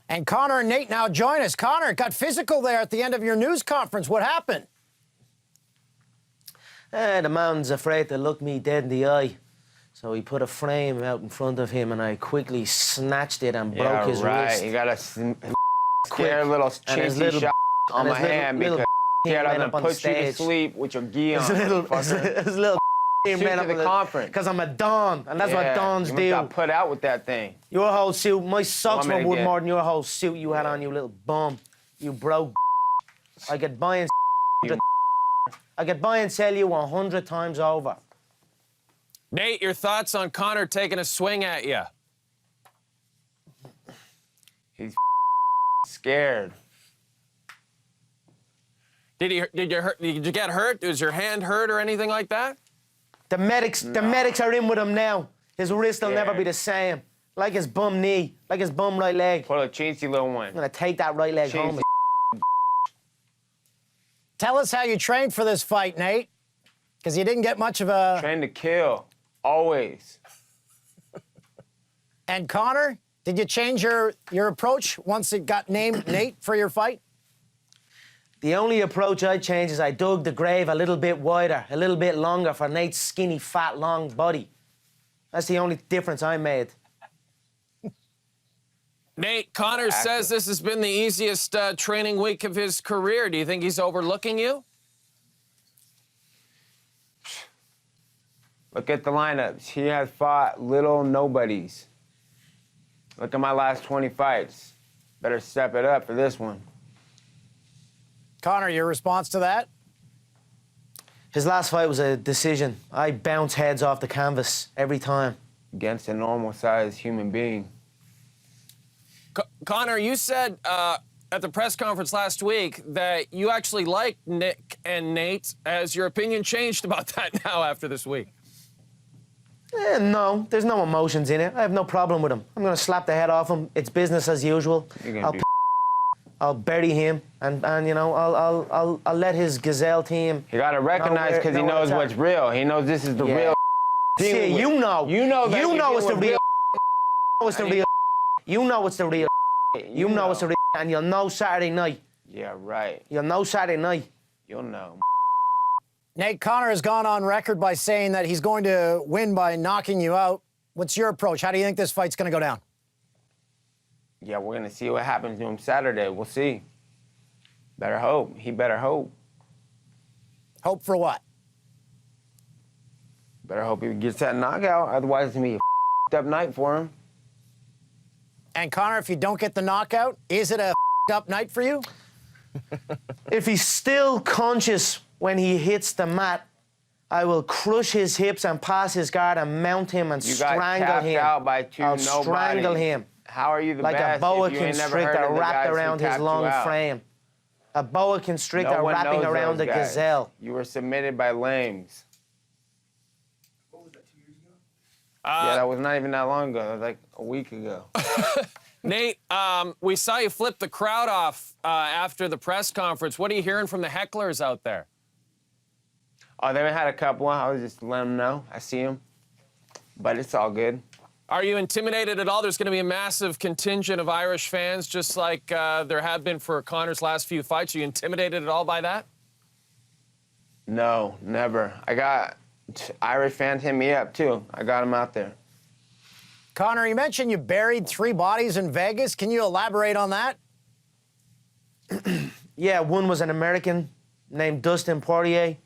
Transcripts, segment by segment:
And Conor and Nate now join us. Conor, it got physical there at the end of your news conference. What happened? The man's afraid to look me dead in the eye. So he put a frame out in front of him and I quickly snatched it and broke his wrist. You got a scared little cheesy shot on my hand because he had to put you to sleep with your gi on. His little ran up to the conference. Because I'm a Don, and that's what Dons do. You got put out with that thing. Your whole suit, my socks were worth more than your whole suit you had on, you little bum. You broke. I could buy and sell you 100 times over. Nate, your thoughts on Conor taking a swing at you? He's scared. Did you get hurt? Was your hand hurt or anything like that? The medics are in with him now. His wrist will never be the same. Like his bum knee, like his bum right leg. What a cheesy little one. I'm gonna take that right leg home. Tell us how you trained for this fight, Nate. Because you didn't get much of a... Train to kill, always. And Conor, did you change your approach once it got named Nate for your fight? The only approach I changed is I dug the grave a little bit wider, a little bit longer for Nate's skinny, fat, long body. That's the only difference I made. Nate, Conor says this has been the easiest training week of his career. Do you think he's overlooking you? Look at the lineups. He has fought little nobodies. Look at my last 20 fights. Better step it up for this one. Conor, your response to that? His last fight was a decision. I bounce heads off the canvas every time. Against a normal-sized human being. Conor, you said at the press conference last week that you actually liked Nick and Nate. Has your opinion changed about that now after this week? No, there's no emotions in it. I have no problem with him. I'm going to slap the head off him. It's business as usual. I'll bury him, and you know, I'll let his gazelle team. You got to recognize because he knows what's real. He knows this is the real. See, you know it's the real. It's the real. You know it's the real. You know it's the real, and you'll know Saturday night. Yeah, right. You'll know Saturday night. You'll know. Nate, Conor has gone on record by saying that he's going to win by knocking you out. What's your approach? How do you think this fight's going to go down? Yeah, we're going to see what happens to him Saturday. We'll see. Better hope. He better hope. Hope for what? Better hope he gets that knockout. Otherwise, it's going to be a up night for him. And Conor, if you don't get the knockout, is it a up night for you? If he's still conscious when he hits the mat, I will crush his hips and pass his guard and mount him and strangle him. Out by two I'll strangle him. How are you the like best? A boa constrictor wrapped around his long frame. A boa constrictor wrapping around a gazelle. You were submitted by lames. What was that, 2 years ago? Yeah, that was not even that long ago. That was like a week ago. Nate, we saw you flip the crowd off after the press conference. What are you hearing from the hecklers out there? Oh, they had a couple. I was just letting them know. I see them. But it's all good. Are you intimidated at all? There's going to be a massive contingent of Irish fans, just like there have been for Conor's last few fights. Are you intimidated at all by that? No, never. I got Irish fans hit me up, too. I got them out there. Conor, you mentioned you buried 3 bodies in Vegas. Can you elaborate on that? Yeah, one was an American named Dustin Poirier.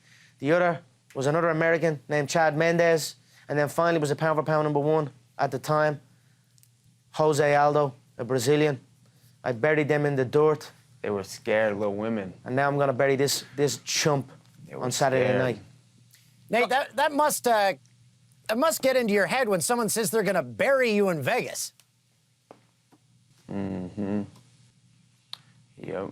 The other was another American named Chad Mendes. And then finally was a pound-for-pound #1 at the time, Jose Aldo, a Brazilian. I buried them in the dirt. They were scared little women. And now I'm going to bury this chump on Saturday night. Nate, that must get into your head when someone says they're going to bury you in Vegas. Mm-hmm. Yep.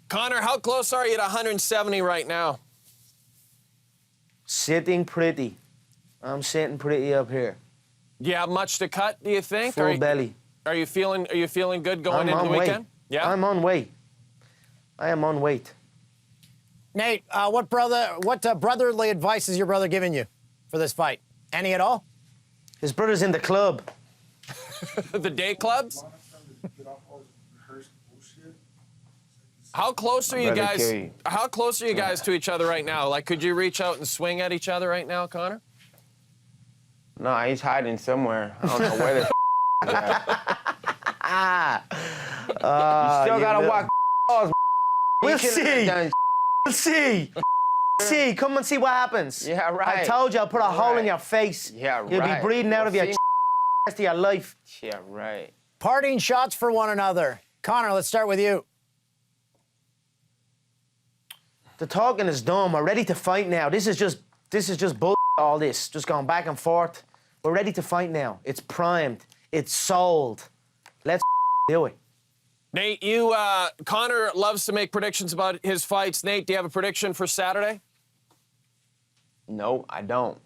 Conor, how close are you to 170 right now? Sitting pretty. I'm sitting pretty up here. Do you have much to cut, do you think? Full belly. Are you feeling good going into the weekend? Yeah. I'm on weight. I am on weight. Nate, what brotherly advice is your brother giving you for this fight? Any at all? His brother's in the club. The day clubs? Get off all this rehearsed bullshit. How close are you brother guys? kill you. How close are you guys to each other right now? Like, could you reach out and swing at each other right now, Conor? No, he's hiding somewhere. I don't know where the he's at. You still gotta walk balls. We'll You shouldn't have see. done We'll see. See, come and see what happens. Yeah, right. I told you I'll put a hole in Right. your face. Yeah, You'll right. be breathing out of We'll your see. rest of your life. Yeah, right. Parting shots for one another. Conor, let's start with you. The talking is done. We're ready to fight now. This is just bull. All this, just going back and forth. We're ready to fight now. It's primed. It's sold. Let's do it. Nate, Conor loves to make predictions about his fights. Nate, do you have a prediction for Saturday? No, I don't.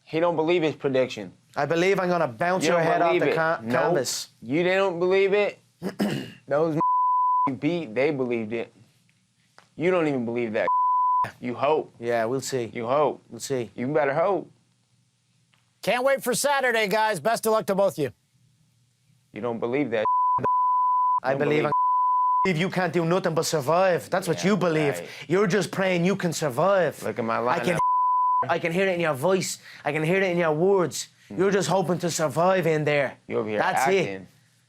He don't believe his prediction. I believe I'm gonna bounce You your don't head off believe the it. Nope. canvas. You don't believe it. Those you beat, they believed it. You don't even believe that. You hope. Yeah, we'll see. You hope. We'll see. You better hope. Can't wait for Saturday, guys. Best of luck to both of you. You don't believe that. I believe you can't do nothing but survive. That's what Yeah, you believe. right. You're just praying you can survive. Look at my I can, lineup. I can hear it in your voice. I can hear it in your words. You're just hoping to survive in there. You over here That's acting. it.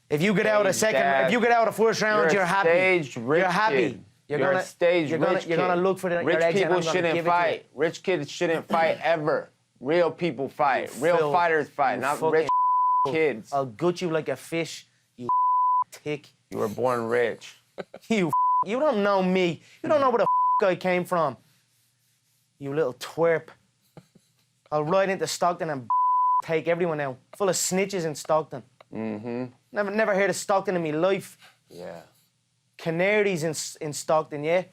If you get out a Stage second, dad. if you get out a first round, You're you're a happy. staged rich You're happy. kid. You're You're gonna a staged you're rich gonna kid. look for your Rich eggs and people I'm gonna shouldn't give it to you. fight. Rich kids shouldn't fight ever. Real people fight. Real Phil, fighters fight, you not fucking rich kids. I'll gut you like a fish, you tick. You were born rich. You don't know me. You don't know where the I came from. You little twerp. I'll ride into Stockton and take everyone out. Full of snitches in Stockton. Mm-hmm. Never heard of Stockton in my life. Yeah. Canaries in Stockton, yeah?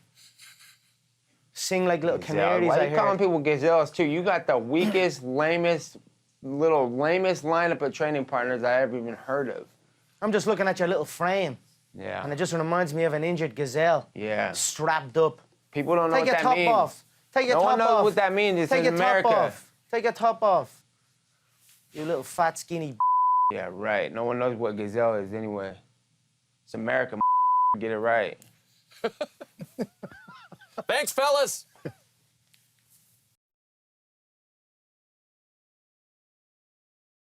Sing like little Gazelle. canaries, Why I you calling heard. people gazelles too? You got the weakest, lamest lineup of training partners I ever even heard of. I'm just looking at your little frame, Yeah. and it just reminds me of an injured gazelle. Yeah. Strapped up. People don't know Take what your that top means. off. Take your No top one knows off. what that means. It's Take in your America. top off. Take your top off. You little fat, skinny. Yeah, right. No one knows what gazelle is anyway. It's America. Get it right. Thanks, fellas.